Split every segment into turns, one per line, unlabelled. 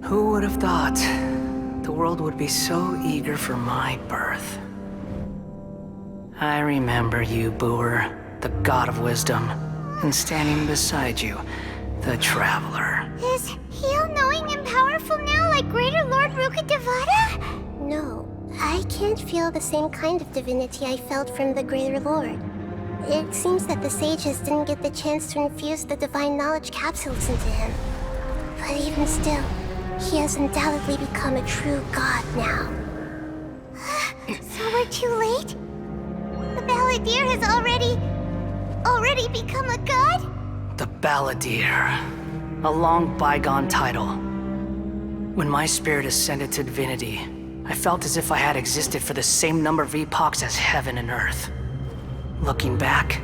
Who would have thought the world would be so eager for my birth? I remember you, Booer, the god of wisdom, and standing beside you, the traveler.
Is he all-knowing and powerful now like Greater Lord Rukkhadevata? No, I can't feel the same kind of divinity I felt from the Greater Lord. It seems that the sages didn't get the chance to infuse the divine knowledge capsules into him. But even still, he has undoubtedly become a true god now. So we're too late? The Balladeer has already become a god?
The Balladeer. A long bygone title. When my spirit ascended to divinity, I felt as if I had existed for the same number of epochs as heaven and earth. Looking back,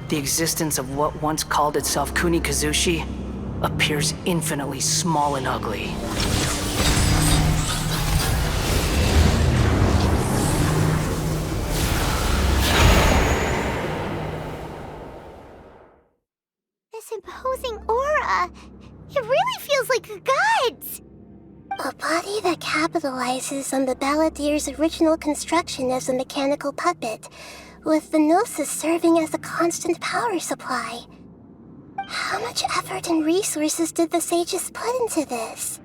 the existence of what once called itself Kunikazushi appears infinitely small and ugly.
This imposing aura, it really feels like a god's! A body that capitalizes on the Balladeer's original construction as a mechanical puppet, with the Gnosis serving as a constant power supply. How much effort and resources did the sages put into this?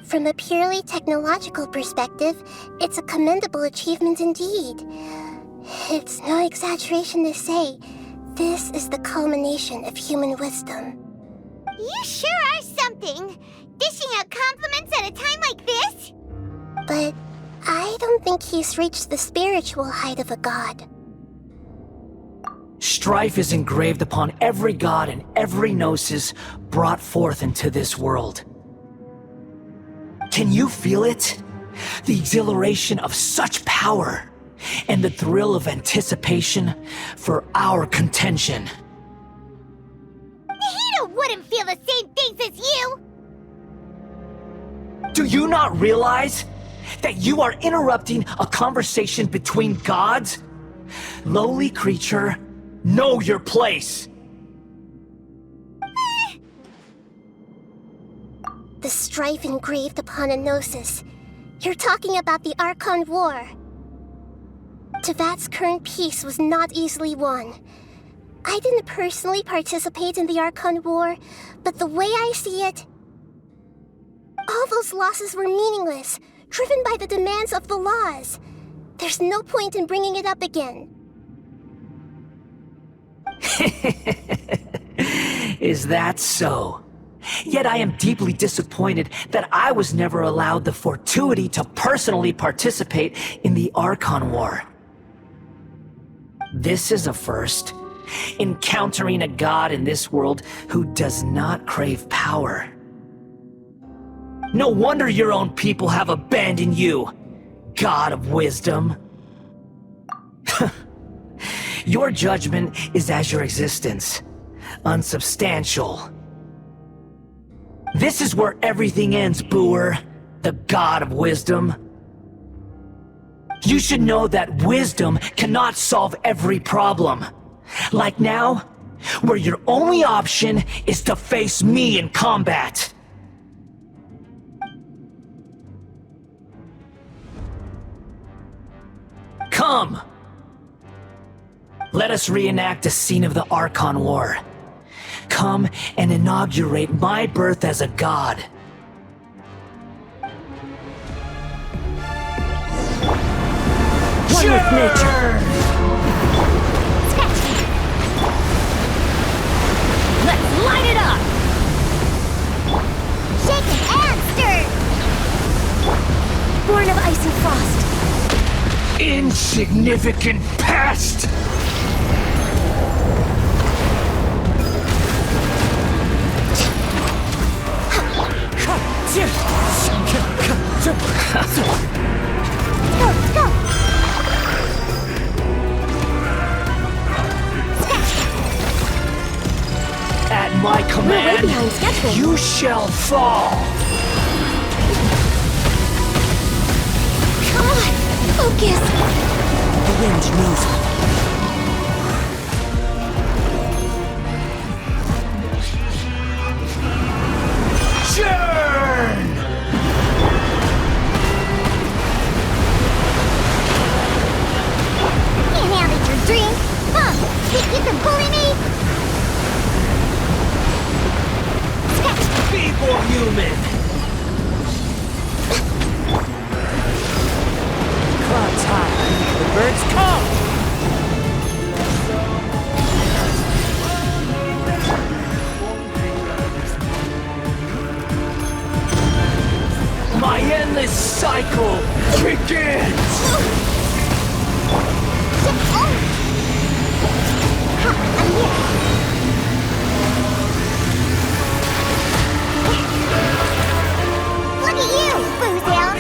From a purely technological perspective, it's a commendable achievement indeed. It's no exaggeration to say, this is the culmination of human wisdom. You sure are something! Dishing out compliments at a time like this? But I don't think he's reached the spiritual height of a god.
Strife is engraved upon every god and every gnosis brought forth into this world. Can you feel it? The exhilaration of such power, and the thrill of anticipation for our contention.
Nahida wouldn't feel the same things as you!
Do you not realize that you are interrupting a conversation between gods? Lowly creature, know your place!
The strife engraved upon a gnosis. You're talking about the Archon War. Tevat's current peace was not easily won. I didn't personally participate in the Archon War, but the way I see it, all those losses were meaningless, driven by the demands of the laws. There's no point in bringing it up again.
Is that so? Yet I am deeply disappointed that I was never allowed the fortuity to personally participate in the Archon War. This is a first. Encountering a god in this world who does not crave power. No wonder your own people have abandoned you, god of wisdom. Your judgment is as your existence, unsubstantial. This is where everything ends, Booer, the god of wisdom. You should know that wisdom cannot solve every problem. Like now, where your only option is to face me in combat. Come! Let us reenact a scene of the Archon War. Come and inaugurate my birth as a god. One with nature!
Let's light it up! Shaken and stirred! Born of ice and frost.
Insignificant pest!
Go!
At my command,
We're way behind schedule.
you shall fall.
Come on! Focus!
The wind knows me.
Churn!
Can't handle your dream! Huh! Think you can bully me?
Feeble human!
Cloud's high. The birds come!
My endless cycle begins!
Look at you, Boozle!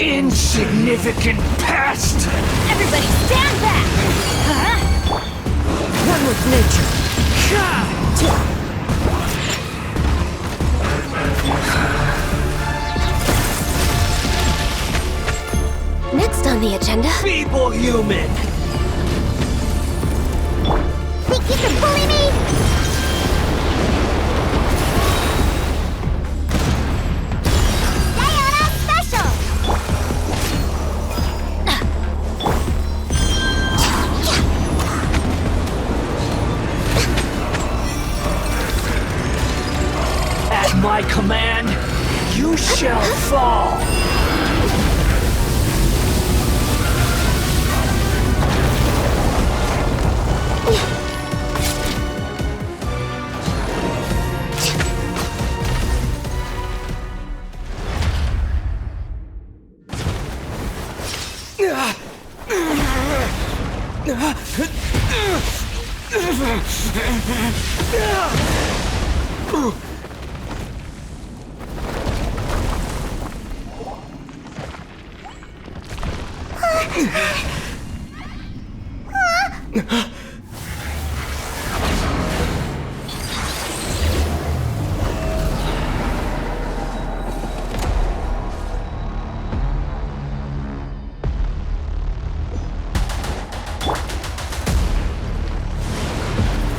Insignificant pest!
Everybody stand back! Huh?
One with nature.
Next on the agenda...
Feeble human!
Think you can bully me? Sayonara Special!
At my command, you shall fall!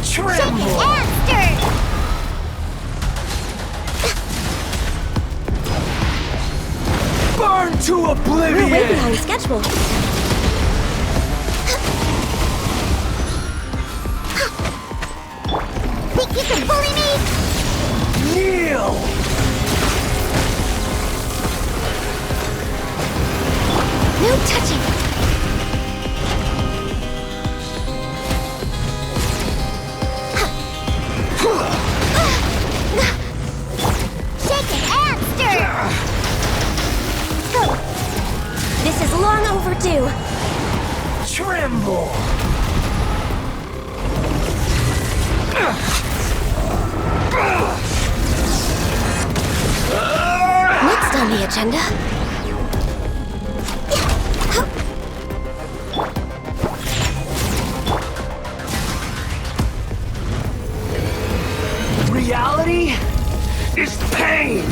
Tremble!
Answer!
Burn to oblivion!
We're way behind schedule. Think you can bully me?
Kneel!
No touching. Shake it and stir. Go. This is long overdue.
Tremble!
Next on the agenda.
Reality is pain!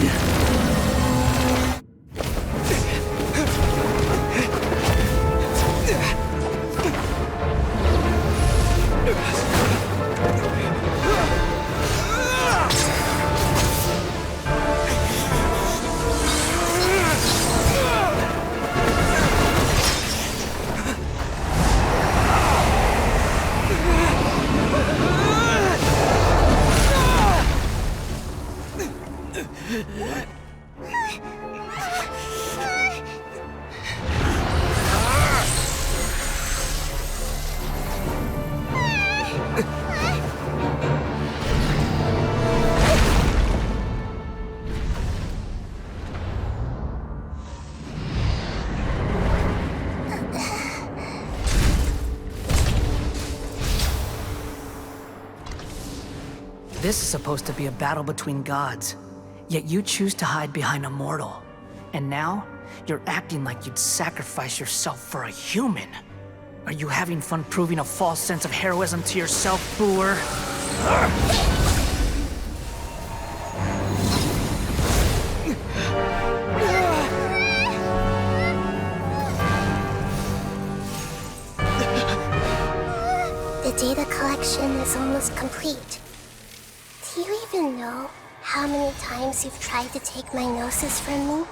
This is supposed to be a battle between gods. Yet you choose to hide behind a mortal. And now, you're acting like you'd sacrifice yourself for a human. Are you having fun proving a false sense of heroism to yourself, Booer?
The data collection is almost complete. Do you even know how many times you've tried to take my gnosis from me?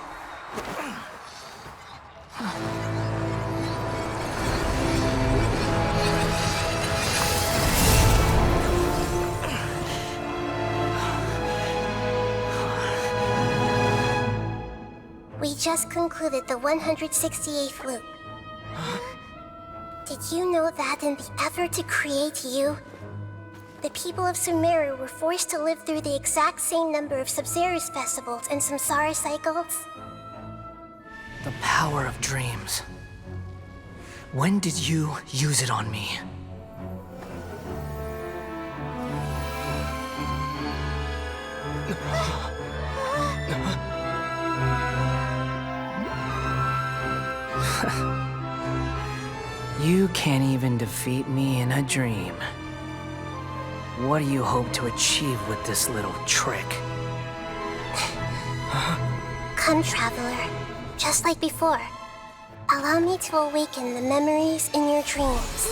We just concluded the 168th loop. Did you know that in the effort to create you, the people of Sumeru were forced to live through the exact same number of Sabzeruz festivals and Samsara cycles?
The power of dreams. When did you use it on me? You can't even defeat me in a dream. What do you hope to achieve with this little trick?
Come, Traveler. Just like before. Allow me to awaken the memories in your dreams.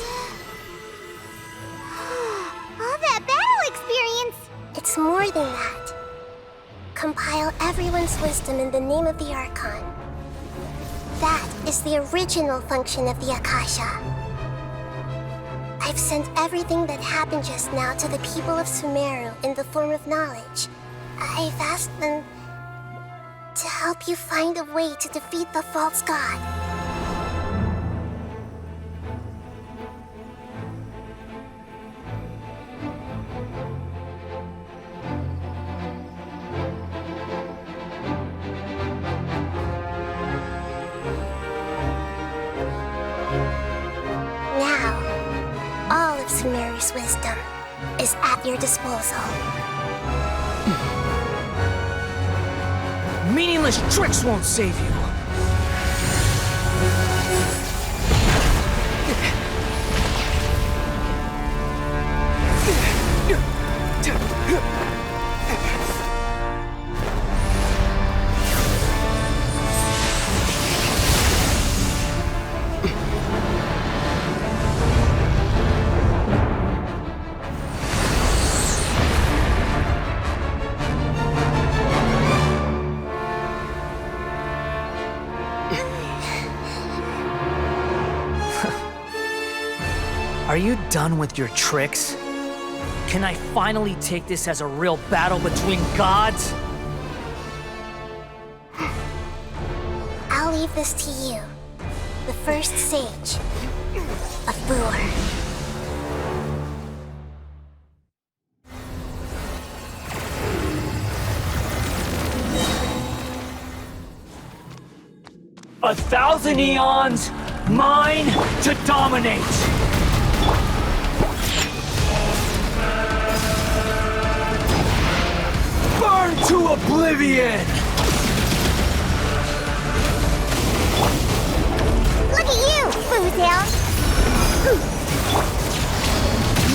All that battle experience!
It's more than that. Compile everyone's wisdom in the name of the Archon. That is the original function of the Akasha. I've sent everything that happened just now to the people of Sumeru in the form of knowledge. I've asked them to help you find a way to defeat the false god. Sumeru's wisdom is at your disposal.
Meaningless tricks won't save you. Are you done with your tricks? Can I finally take this as a real battle between gods?
I'll leave this to you, the first sage of Booer.
A thousand eons, mine to dominate! Burn to oblivion!
Look at you, Foozell!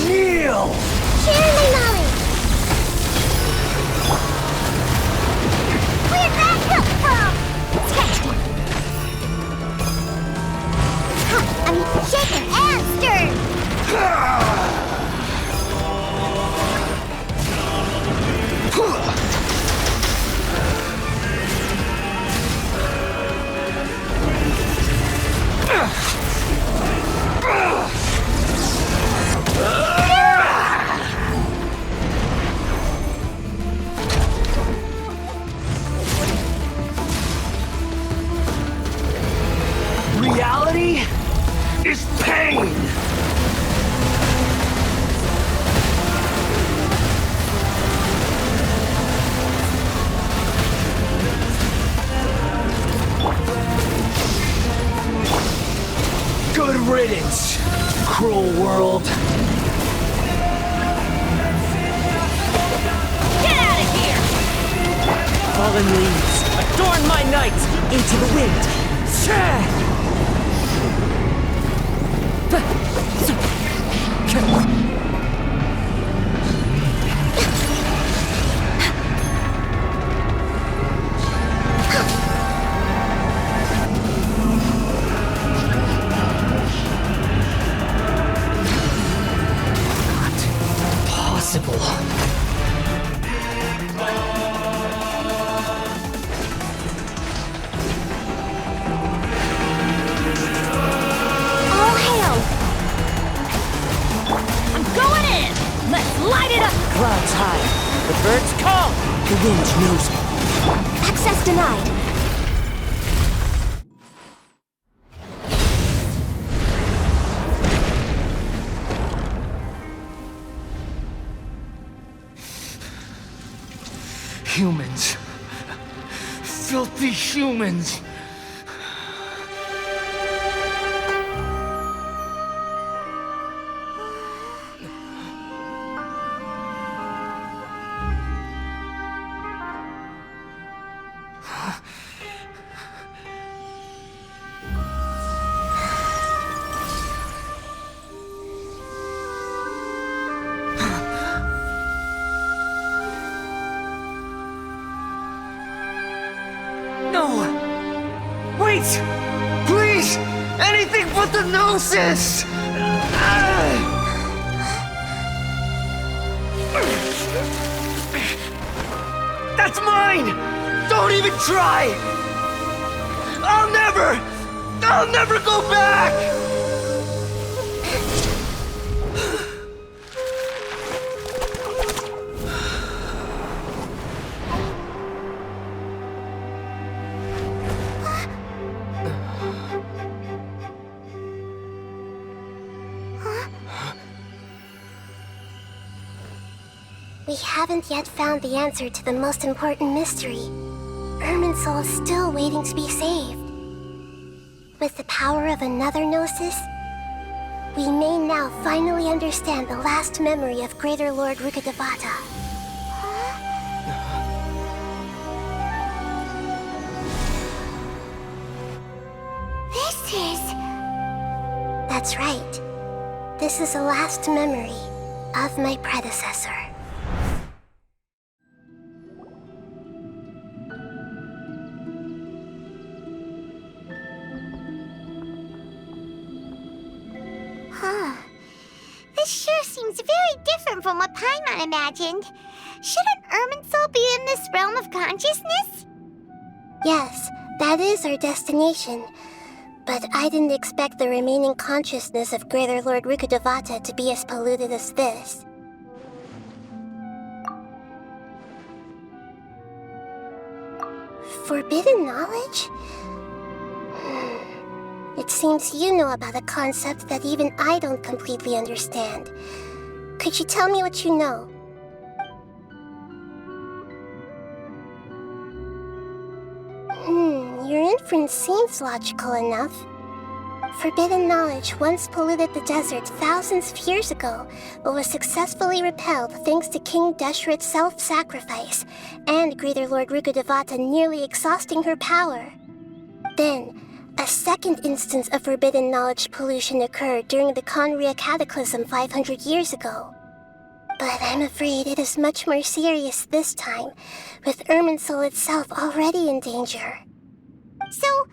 Kneel!
Share my knowledge! Where'd that come from? I mean, shaken and stirred!
Reality is pain! Good riddance, cruel world.
Get out of here!
fallen leaves, adorn my night into the wind.
Possible.
All hail! I'm going in! Let's light it up!
Clouds high, the birds call. The wind knows me.
Access denied.
Humans. Filthy humans. No! Wait! Please! Anything but the Gnosis! That's mine! Don't even try! I'll never go back!
We haven't yet found the answer to the most important mystery. Irminsul is still waiting to be saved. With the power of another Gnosis, we may now finally understand the last memory of Greater Lord Rukkhadevata.
This is...
That's right. This is the last memory of my predecessor.
Huh. This sure seems very different from what Paimon imagined. Shouldn't Irminsul be in this realm of consciousness?
Yes, that is our destination. But I didn't expect the remaining consciousness of Greater Lord Rukkhadevata to be as polluted as this. Forbidden knowledge? It seems you know about a concept that even I don't completely understand. Could you tell me what you know? Your inference seems logical enough. Forbidden knowledge once polluted the desert thousands of years ago, but was successfully repelled thanks to King Deshret's self-sacrifice, and Greater Lord Rukkhadevata nearly exhausting her power. Then, a second instance of forbidden knowledge pollution occurred during the Conria Cataclysm 500 years ago. But I'm afraid it is much more serious this time, with Irminsul itself already in danger.
So,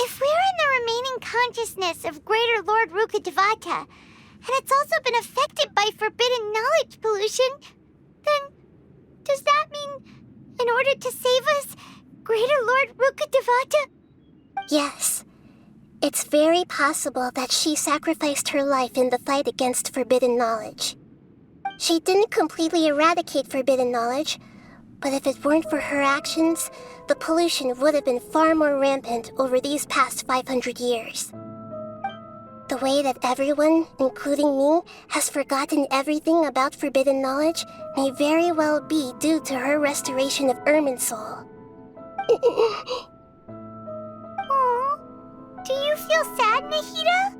if we're in the remaining consciousness of Greater Lord Rukkhadevata, and it's also been affected by forbidden knowledge pollution, then does that mean, in order to save us, Greater Lord Rukkhadevata?
Yes. It's very possible that she sacrificed her life in the fight against forbidden knowledge. She didn't completely eradicate forbidden knowledge, but if it weren't for her actions, the pollution would have been far more rampant over these past 500 years. The way that everyone, including me, has forgotten everything about forbidden knowledge may very well be due to her restoration of Irminsul.
Aww. Do you feel sad, Nahida?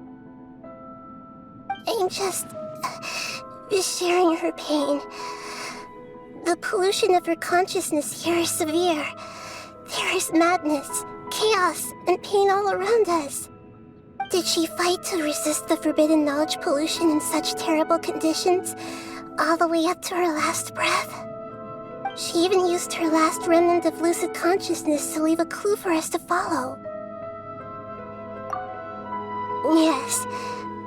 I'm just sharing her pain. The pollution of her consciousness here is severe. There is madness, chaos, and pain all around us. Did she fight to resist the forbidden knowledge pollution in such terrible conditions, all the way up to her last breath? She even used her last remnant of lucid consciousness to leave a clue for us to follow. Yes,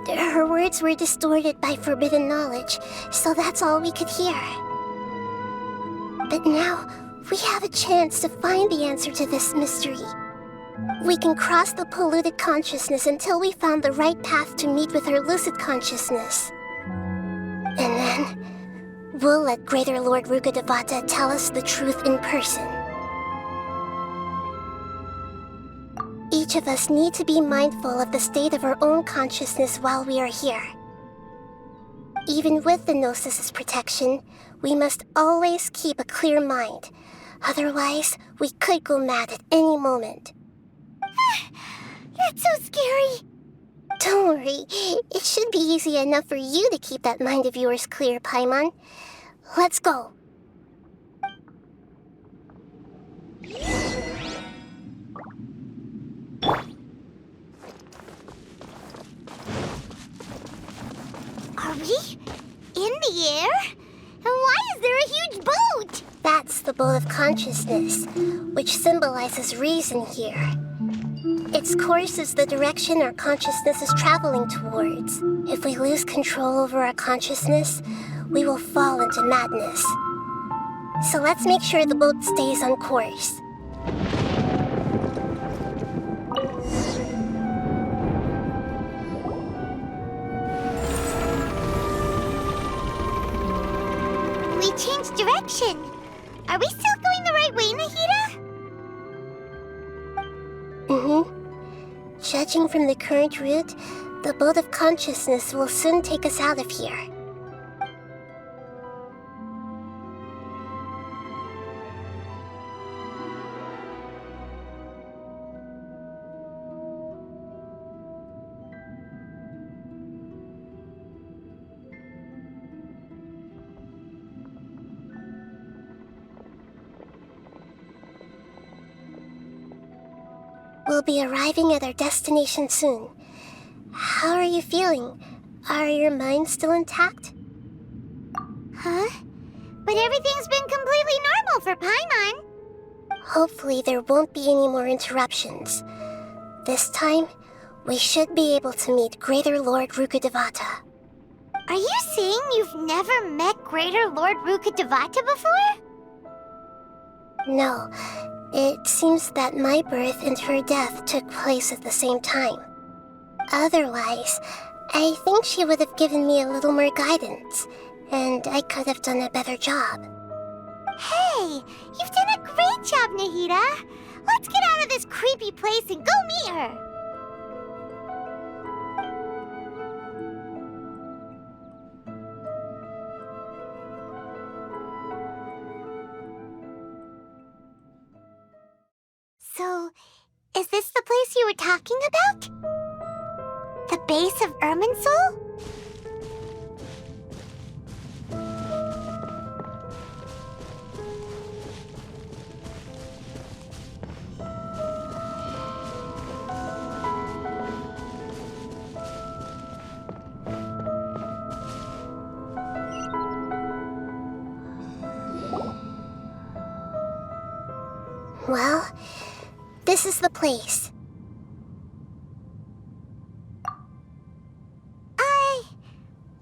her words were distorted by forbidden knowledge, so that's all we could hear. But now, we have a chance to find the answer to this mystery. We can cross the polluted consciousness until we found the right path to meet with our lucid consciousness. And then, we'll let Greater Lord Rukkhadevata tell us the truth in person. Each of us need to be mindful of the state of our own consciousness while we are here. Even with the Gnosis' protection, we must always keep a clear mind. Otherwise, we could go mad at any moment.
That's so scary.
Don't worry, it should be easy enough for you to keep that mind of yours clear, Paimon. Let's go.
Are we in the air? And why is there a huge boat?
That's the boat of consciousness, which symbolizes reason here. Its course is the direction our consciousness is traveling towards. If we lose control over our consciousness, we will fall into madness. So let's make sure the boat stays on course.
We changed direction. Are we still going the right way, Nahida?
Judging from the current route, the boat of consciousness will soon take us out of here. We'll be arriving at our destination soon. How are you feeling? Are your minds still intact?
Huh? But everything's been completely normal for Paimon.
Hopefully there won't be any more interruptions. This time, we should be able to meet Greater Lord Rukkhadevata.
Are you saying you've never met Greater Lord Rukkhadevata before?
No, it seems that my birth and her death took place at the same time. Otherwise, I think she would have given me a little more guidance, and I could have done a better job.
Hey, you've done a great job, Nahida. Let's get out of this creepy place and go meet her. So, is this the place you were talking about? The base of Irminsul?
Well, this is the place.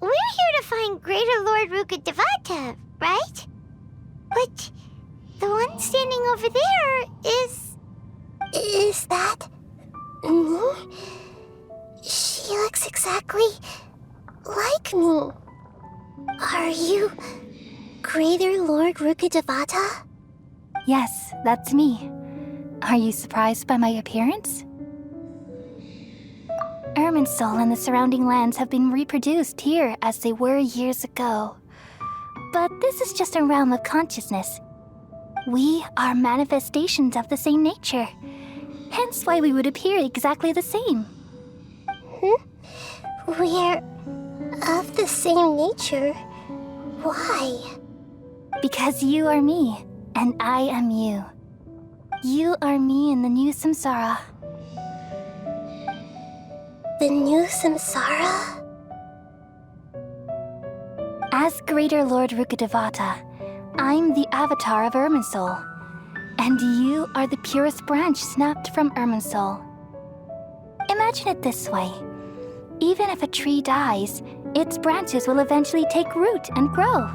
We're here to find Greater Lord Rukkhadevata, right? But the one standing over there is...
Is that... me? She looks exactly like me. Are you Greater Lord Rukkhadevata?
Yes, that's me. Are you surprised by my appearance? Irminsul and the surrounding lands have been reproduced here as they were years ago. But this is just a realm of consciousness. We are manifestations of the same nature. Hence why we would appear exactly the same.
We're of the same nature. Why?
Because you are me, and I am you. You are me in the new samsara.
The new samsara?
As Greater Lord Rukkhadevata, I'm the avatar of Irminsul, and you are the purest branch snapped from Irminsul. Imagine it this way. Even if a tree dies, its branches will eventually take root and grow,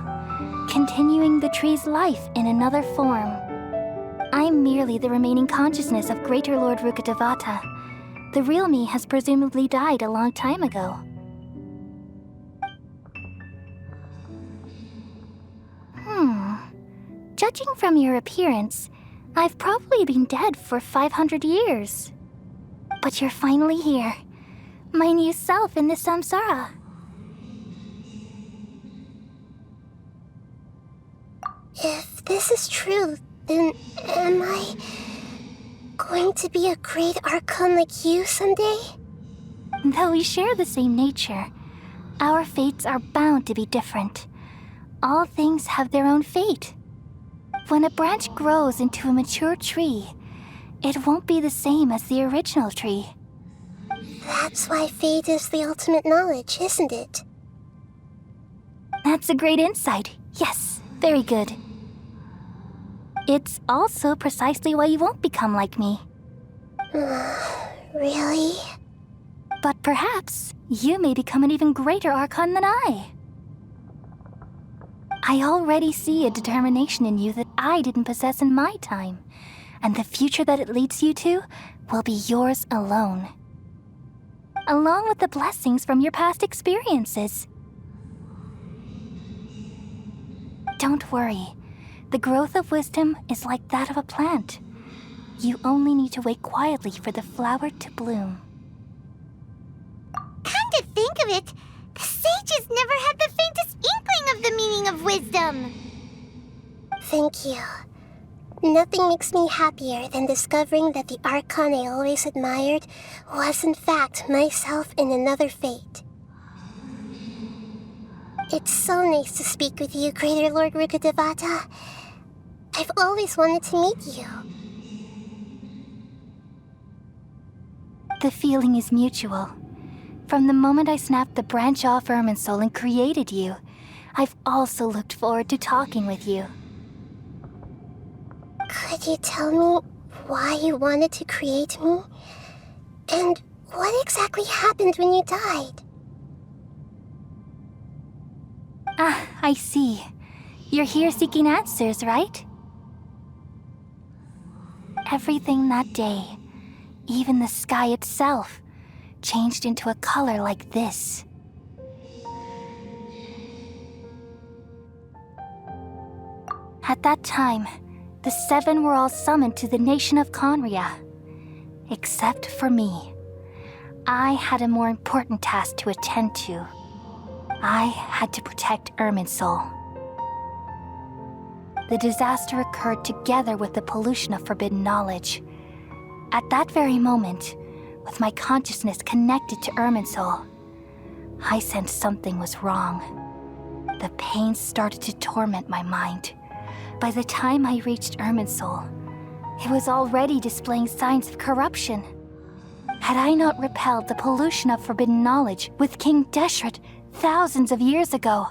continuing the tree's life in another form. I'm merely the remaining consciousness of Greater Lord Rukkhadevata. The real me has presumably died a long time ago. Judging from your appearance, I've probably been dead for 500 years. But you're finally here. My new self in the samsara.
If this is true, then am I going to be a great Archon like you someday?
Though we share the same nature, our fates are bound to be different. All things have their own fate. When a branch grows into a mature tree, it won't be the same as the original tree.
That's why fate is the ultimate knowledge, isn't it?
That's a great insight. Yes, very good. It's also precisely why you won't become like me.
Really?
But perhaps you may become an even greater Archon than I. I already see a determination in you that I didn't possess in my time, and the future that it leads you to will be yours alone. Along with the blessings from your past experiences. Don't worry. The growth of wisdom is like that of a plant. You only need to wait quietly for the flower to bloom.
Come to think of it, the sages never had the faintest inkling of the meaning of wisdom.
Thank you. Nothing makes me happier than discovering that the Archon I always admired was in fact myself in another fate. It's so nice to speak with you, Greater Lord Rukkhadevata. I've always wanted to meet you.
The feeling is mutual. From the moment I snapped the branch off Irminsul and created you, I've also looked forward to talking with you.
Could you tell me why you wanted to create me? And what exactly happened when you died?
Ah, I see. You're here seeking answers, right? Everything that day, even the sky itself, changed into a color like this. At that time, the seven were all summoned to the nation of Conria. Except for me. I had a more important task to attend to. I had to protect Irminsul. The disaster occurred together with the pollution of forbidden knowledge. At that very moment, with my consciousness connected to Irminsul, I sensed something was wrong. The pain started to torment my mind. By the time I reached Irminsul, it was already displaying signs of corruption. Had I not repelled the pollution of forbidden knowledge with King Deshret thousands of years ago,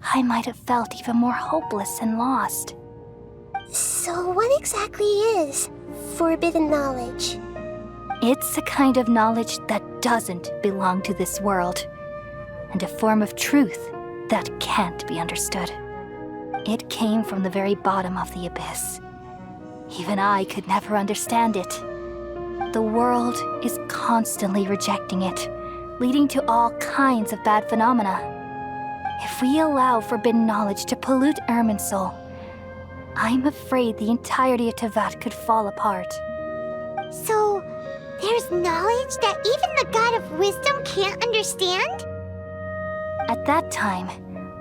I might have felt even more hopeless and lost.
So what exactly is forbidden knowledge?
It's a kind of knowledge that doesn't belong to this world, and a form of truth that can't be understood. It came from the very bottom of the abyss. Even I could never understand it. The world is constantly rejecting it, leading to all kinds of bad phenomena. If we allow forbidden knowledge to pollute Irminsul, I'm afraid the entirety of Tevat could fall apart.
So, there's knowledge that even the God of Wisdom can't understand?
At that time,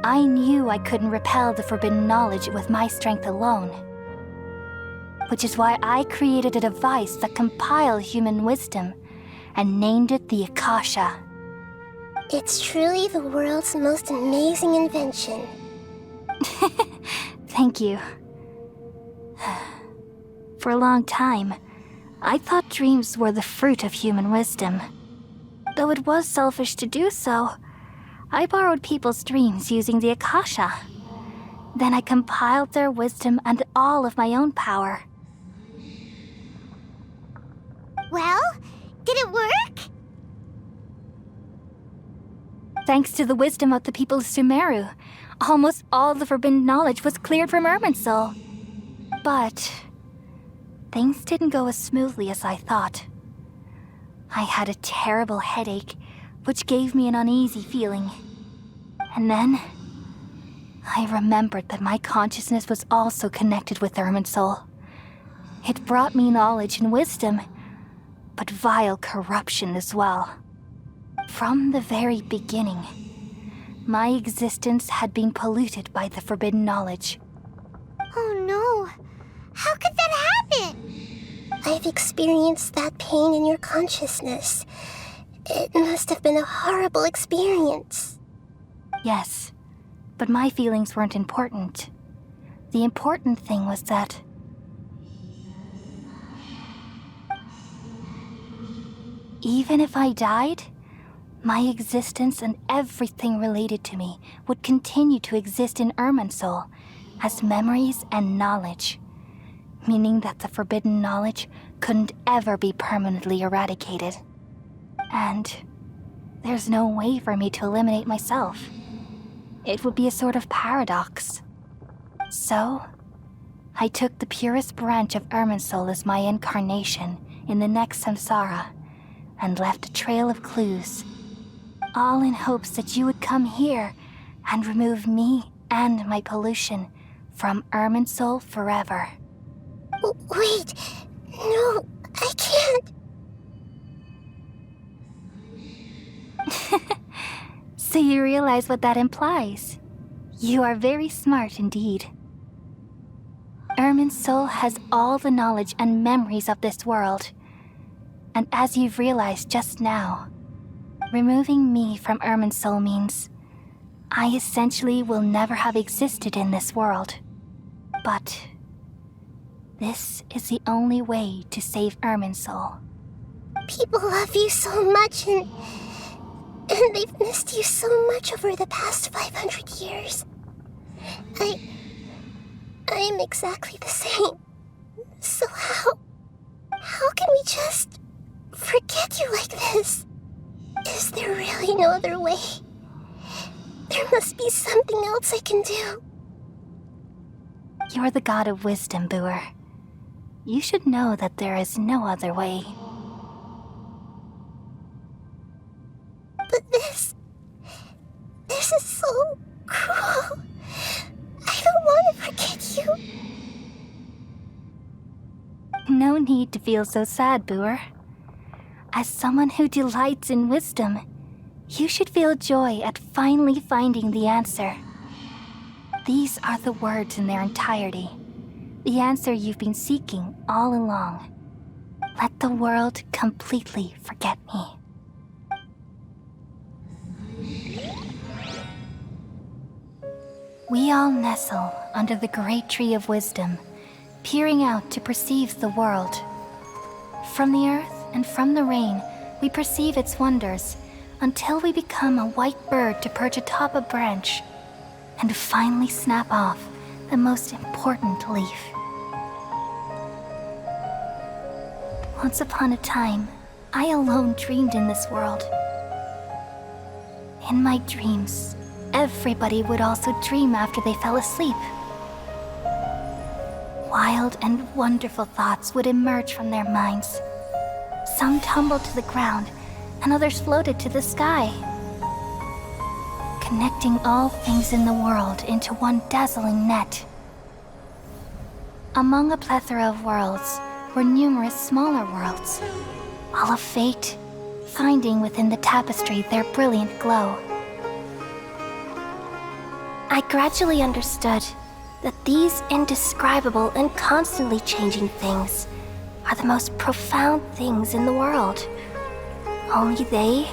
I knew I couldn't repel the forbidden knowledge with my strength alone. Which is why I created a device that compiled human wisdom and named it the Akasha.
It's truly the world's most amazing invention.
Thank you. For a long time, I thought dreams were the fruit of human wisdom. Though it was selfish to do so, I borrowed people's dreams using the Akasha. Then I compiled their wisdom and all of my own power.
Well, did it work?
Thanks to the wisdom of the people of Sumeru, almost all the forbidden knowledge was cleared from Irminsul. But things didn't go as smoothly as I thought. I had a terrible headache, which gave me an uneasy feeling. And then I remembered that my consciousness was also connected with Irminsul. It brought me knowledge and wisdom, but vile corruption as well. From the very beginning, my existence had been polluted by the forbidden knowledge.
Oh no. How could that happen?
I've experienced that pain in your consciousness. It must have been a horrible experience.
Yes, but my feelings weren't important. The important thing was that even if I died, my existence and everything related to me would continue to exist in Irminsul as memories and knowledge, meaning that the forbidden knowledge couldn't ever be permanently eradicated. And there's no way for me to eliminate myself. It would be a sort of paradox. So, I took the purest branch of Irminsul as my incarnation in the next samsara and left a trail of clues, all in hopes that you would come here and remove me and my pollution from Irminsul forever.
Wait, no, I can't.
So you realize what that implies. You are very smart indeed. Irminsul has all the knowledge and memories of this world. And as you've realized just now, removing me from Irminsul means I essentially will never have existed in this world. But this is the only way to save Irminsul.
People love you so much, and they've missed you so much over the past 500 years. I am exactly the same. So how can we just forget you like this? Is there really no other way? There must be something else I can do.
You're the god of wisdom, Booer. You should know that there is no other way.
But this is so cruel. I don't want to forget you.
No need to feel so sad, Booer. As someone who delights in wisdom, you should feel joy at finally finding the answer. These are the words in their entirety, the answer you've been seeking all along. Let the world completely forget me. We all nestle under the great tree of wisdom, peering out to perceive the world. From the earth and from the rain, we perceive its wonders until we become a white bird to perch atop a branch and finally snap off the most important leaf. Once upon a time, I alone dreamed in this world. In my dreams, everybody would also dream after they fell asleep. Wild and wonderful thoughts would emerge from their minds. Some tumbled to the ground, and others floated to the sky, connecting all things in the world into one dazzling net. Among a plethora of worlds were numerous smaller worlds, all of fate, finding within the tapestry their brilliant glow. I gradually understood that these indescribable and constantly changing things are the most profound things in the world. Only they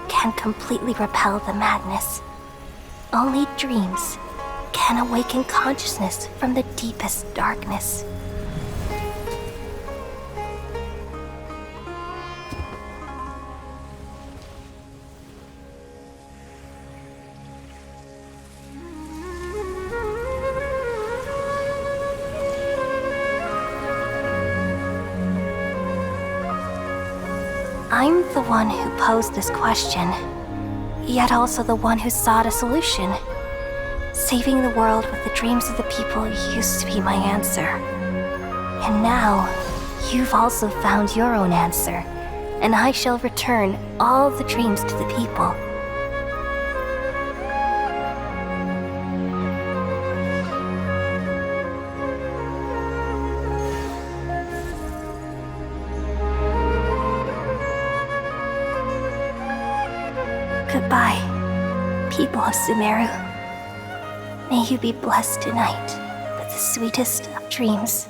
can completely repel the madness. Only dreams can awaken consciousness from the deepest darkness. I'm the one who posed this question, yet also the one who sought a solution. Saving the world with the dreams of the people used to be my answer. And now, you've also found your own answer, and I shall return all the dreams to the people. Goodbye, people of Sumeru. May you be blessed tonight with the sweetest of dreams.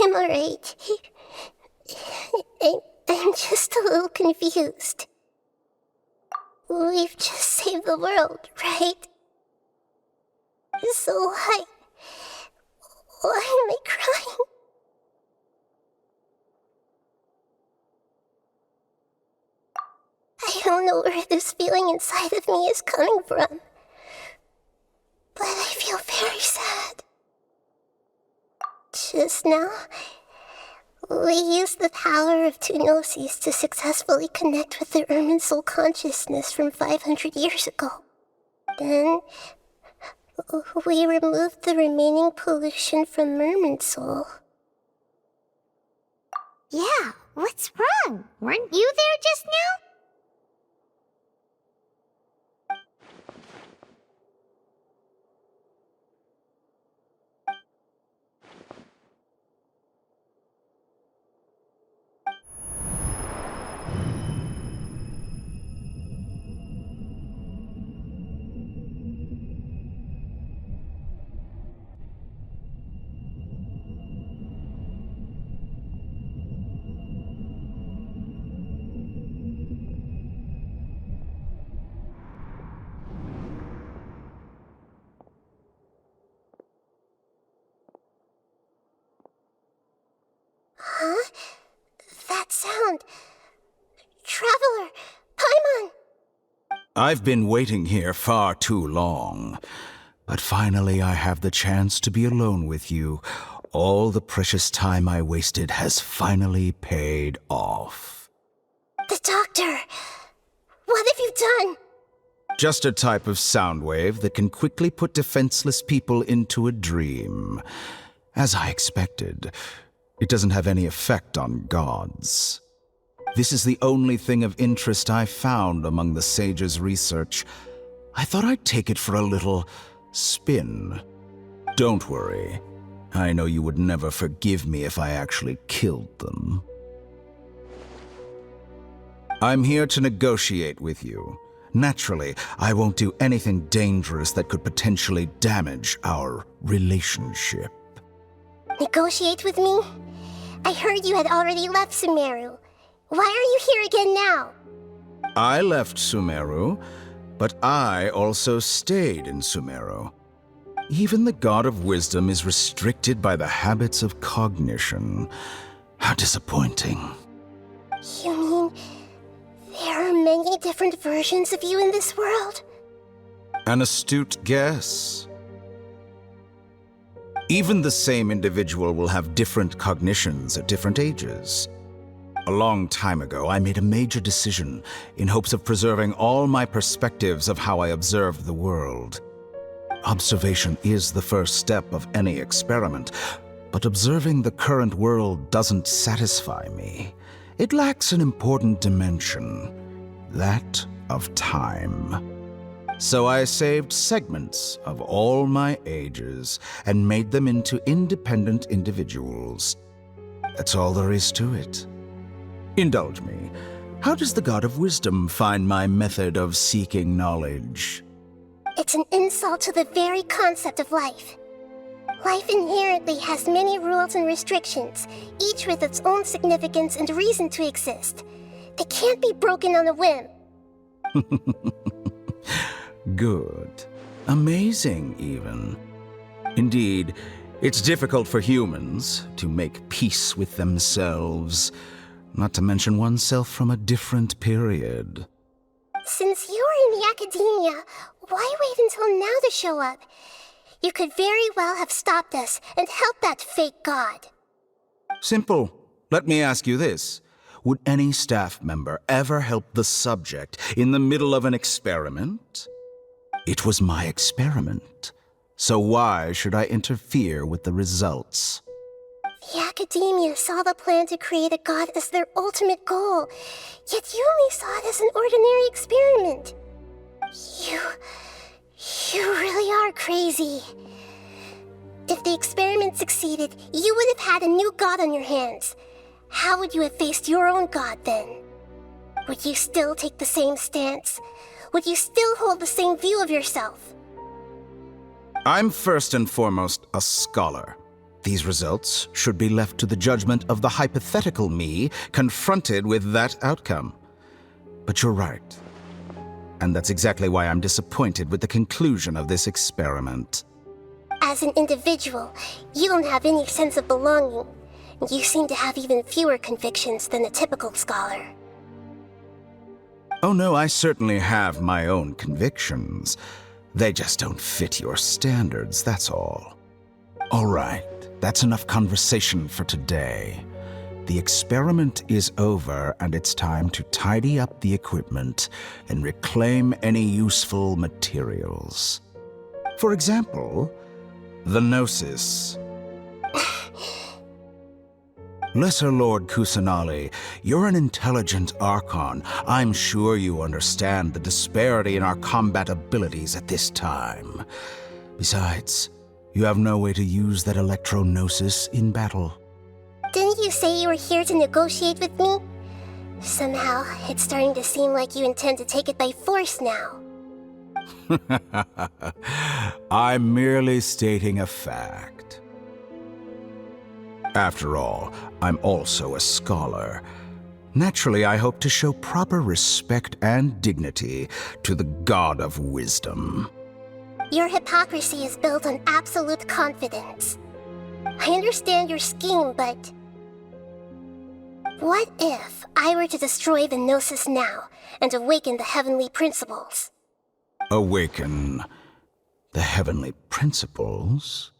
I'm alright. I'm just a little confused. We've just saved the world, right? So why am I crying? I don't know where this feeling inside of me is coming from, but I feel very sad. Just now, we used the power of two gnosis to successfully connect with the Ermin soul consciousness from 500 years ago. Then, we removed the remaining pollution from Merman soul.
Yeah, what's wrong? Weren't you there just now?
Huh? That sound. Traveler! Paimon!
I've been waiting here far too long. But finally I have the chance to be alone with you. All the precious time I wasted has finally paid off.
The doctor! What have you done?
Just a type of sound wave that can quickly put defenseless people into a dream. As I expected, it doesn't have any effect on gods. This is the only thing of interest I found among the sage's research. I thought I'd take it for a little spin. Don't worry. I know you would never forgive me if I actually killed them. I'm here to negotiate with you. Naturally, I won't do anything dangerous that could potentially damage our relationship.
Negotiate with me? I heard you had already left Sumeru. Why are you here again now?
I left Sumeru, but I also stayed in Sumeru. Even the God of Wisdom is restricted by the habits of cognition. How disappointing.
You mean there are many different versions of you in this world?
An astute guess. Even the same individual will have different cognitions at different ages. A long time ago, I made a major decision in hopes of preserving all my perspectives of how I observed the world. Observation is the first step of any experiment, but observing the current world doesn't satisfy me. It lacks an important dimension, that of time. So I saved segments of all my ages and made them into independent individuals. That's all there is to it. Indulge me. How does the God of Wisdom find my method of seeking knowledge?
It's an insult to the very concept of life. Life inherently has many rules and restrictions, each with its own significance and reason to exist. They can't be broken on a whim.
Good. Amazing, even. Indeed, it's difficult for humans to make peace with themselves, not to mention oneself from a different period.
Since you were in the academia, why wait until now to show up? You could very well have stopped us and helped that fake god.
Simple. Let me ask you this. Would any staff member ever help the subject in the middle of an experiment? It was my experiment. So why should I interfere with the results?
The academia saw the plan to create a god as their ultimate goal, yet you only saw it as an ordinary experiment. You really are crazy. If the experiment succeeded, you would have had a new god on your hands. How would you have faced your own god then? Would you still take the same stance? Would you still hold the same view of yourself?
I'm first and foremost a scholar. These results should be left to the judgment of the hypothetical me confronted with that outcome. But you're right. And that's exactly why I'm disappointed with the conclusion of this experiment.
As an individual, you don't have any sense of belonging. You seem to have even fewer convictions than a typical scholar.
Oh no, I certainly have my own convictions. They just don't fit your standards, that's all. All right, that's enough conversation for today. The experiment is over, and it's time to tidy up the equipment and reclaim any useful materials. For example, the Gnosis. Lesser Lord Kusanali, you're an intelligent Archon. I'm sure you understand the disparity in our combat abilities at this time. Besides, you have no way to use that Electro-Gnosis in battle.
Didn't you say you were here to negotiate with me? Somehow, it's starting to seem like you intend to take it by force now.
I'm merely stating a fact. After all, I'm also a scholar. Naturally, I hope to show proper respect and dignity to the God of Wisdom.
Your hypocrisy is built on absolute confidence. I understand your scheme, but... what if I were to destroy the Gnosis now and awaken the heavenly principles?
Awaken the heavenly principles?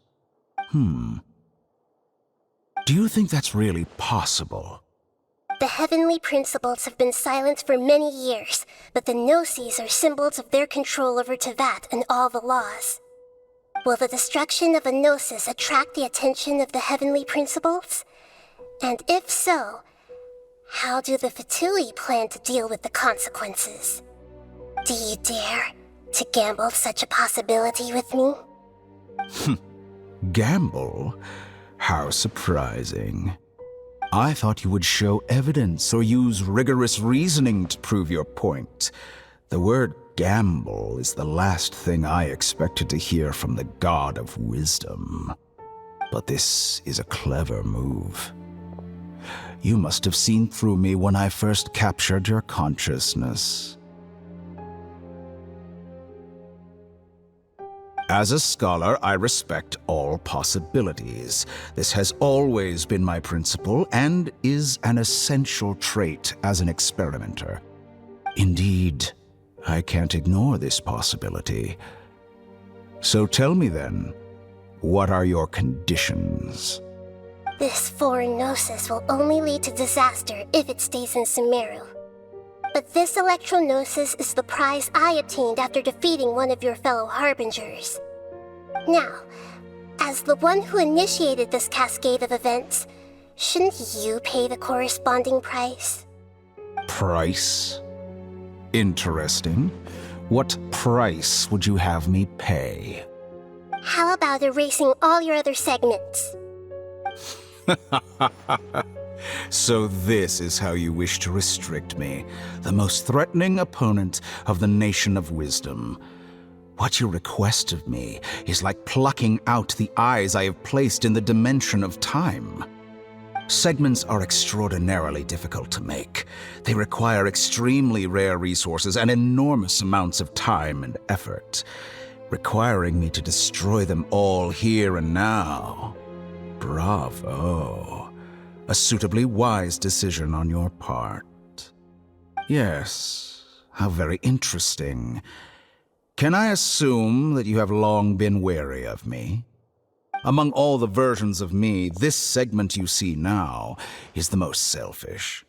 Do you think that's really possible?
The heavenly principles have been silent for many years, but the Gnosis are symbols of their control over Teyvat and all the laws. Will the destruction of a Gnosis attract the attention of the heavenly principles? And if so, how do the Fatui plan to deal with the consequences? Do you dare to gamble such a possibility with me?
Gamble? How surprising. I thought you would show evidence or use rigorous reasoning to prove your point. The word gamble is the last thing I expected to hear from the God of Wisdom. But this is a clever move. You must have seen through me when I first captured your consciousness. As a scholar, I respect all possibilities. This has always been my principle and is an essential trait as an experimenter. Indeed, I can't ignore this possibility. So tell me then, what are your conditions?
This foreign Gnosis will only lead to disaster if it stays in Sumeru. But this Electro-Gnosis is the prize I obtained after defeating one of your fellow Harbingers. Now, as the one who initiated this cascade of events, shouldn't you pay the corresponding price?
Price? Interesting. What price would you have me pay?
How about erasing all your other segments?
So this is how you wish to restrict me, the most threatening opponent of the Nation of Wisdom. What you request of me is like plucking out the eyes I have placed in the dimension of time. Segments are extraordinarily difficult to make. They require extremely rare resources and enormous amounts of time and effort, requiring me to destroy them all here and now. Bravo. A suitably wise decision on your part. Yes, how very interesting. Can I assume that you have long been wary of me? Among all the versions of me, this segment you see now is the most selfish.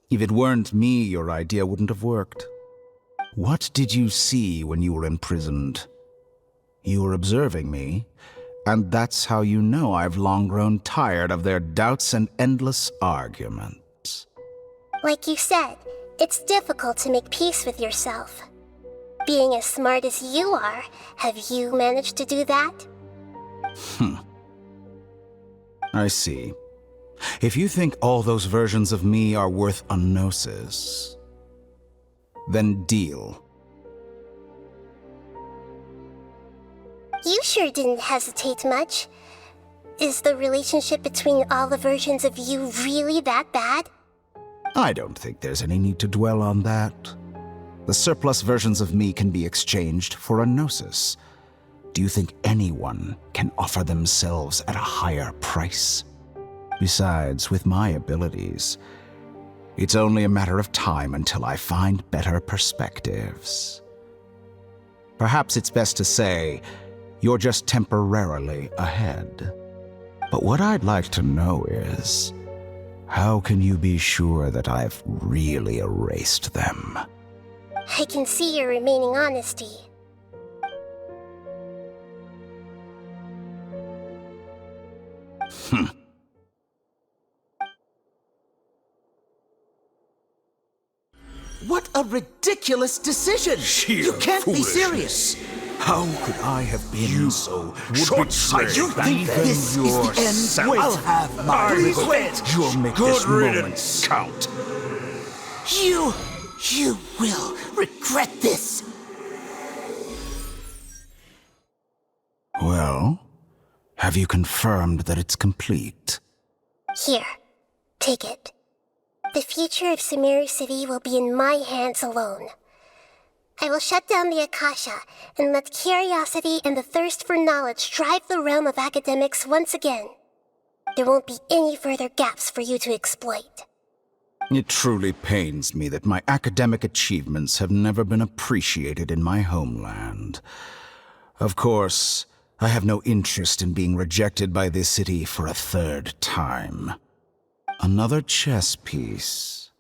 If it weren't me, your idea wouldn't have worked. What did you see when you were imprisoned? You were observing me, and that's how you know I've long grown tired of their doubts and endless arguments.
Like you said, it's difficult to make peace with yourself. Being as smart as you are, have you managed to do that?
I see. If you think all those versions of me are worth a gnosis, then deal.
You sure didn't hesitate much. Is the relationship between all the versions of you really that bad?
I don't think there's any need to dwell on that. The surplus versions of me can be exchanged for a gnosis. Do you think anyone can offer themselves at a higher price? Besides, with my abilities, it's only a matter of time until I find better perspectives. Perhaps it's best to say, you're just temporarily ahead. But what I'd like to know is, how can you be sure that I've really erased them?
I can see your remaining honesty.
What a ridiculous decision! You can't be serious!
How could I have been so short-sighted?
You think this is the end? Wait, I'll have my revenge!
You'll make this moment count.
You will regret this!
Well, have you confirmed that it's complete?
Here, take it. The future of Sumeru City will be in my hands alone. I will shut down the Akasha and let curiosity and the thirst for knowledge drive the realm of academics once again. There won't be any further gaps for you to exploit.
It truly pains me that my academic achievements have never been appreciated in my homeland. Of course, I have no interest in being rejected by this city for a third time. Another chess piece.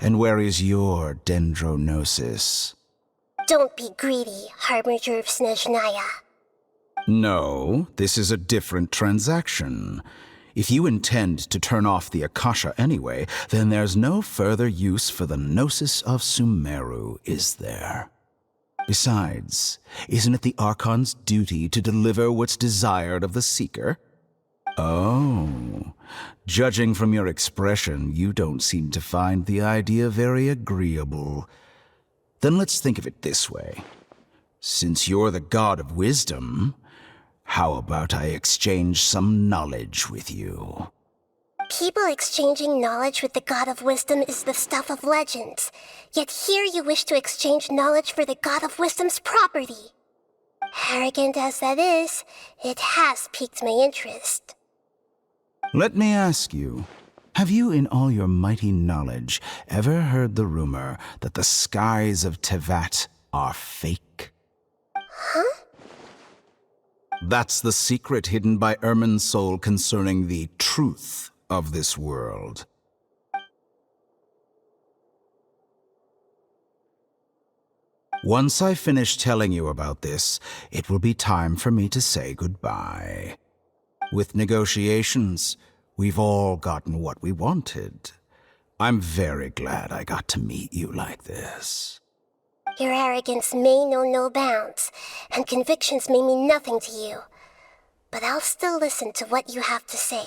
And where is your dendronosis?
Don't be greedy, Harbinger of Snezhnaya.
No, this is a different transaction. If you intend to turn off the Akasha anyway, then there's no further use for the Gnosis of Sumeru, is there? Besides, isn't it the Archon's duty to deliver what's desired of the Seeker? Oh, judging from your expression, you don't seem to find the idea very agreeable. Then let's think of it this way. Since you're the god of wisdom, how about I exchange some knowledge with you?
People exchanging knowledge with the God of Wisdom is the stuff of legends. Yet here you wish to exchange knowledge for the God of Wisdom's property. Arrogant as that is, it has piqued my interest.
Let me ask you, have you in all your mighty knowledge ever heard the rumor that the skies of Tevat are fake?
Huh?
That's the secret hidden by Irminsul concerning the truth of this world. Once I finish telling you about this, it will be time for me to say goodbye. With negotiations, we've all gotten what we wanted. I'm very glad I got to meet you like this.
Your arrogance may know no bounds, and convictions may mean nothing to you. But I'll still listen to what you have to say.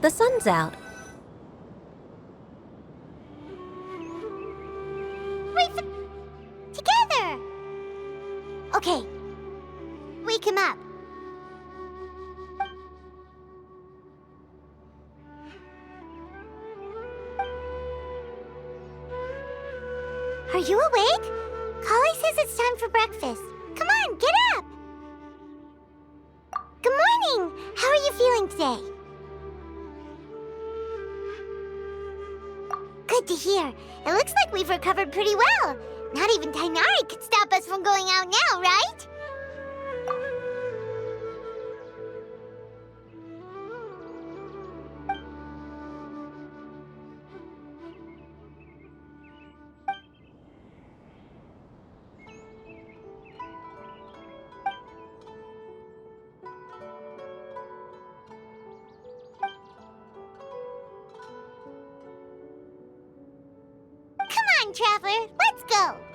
The sun's out.
Wait for... Together! Okay. Wake him up. Are you awake? Kali says it's time for breakfast. Come on, get up! Good morning! How are you feeling today? Good to hear. It looks like we've recovered pretty well. Not even Tainari could stop us from going out now, right? Come on, Traveler, let's go!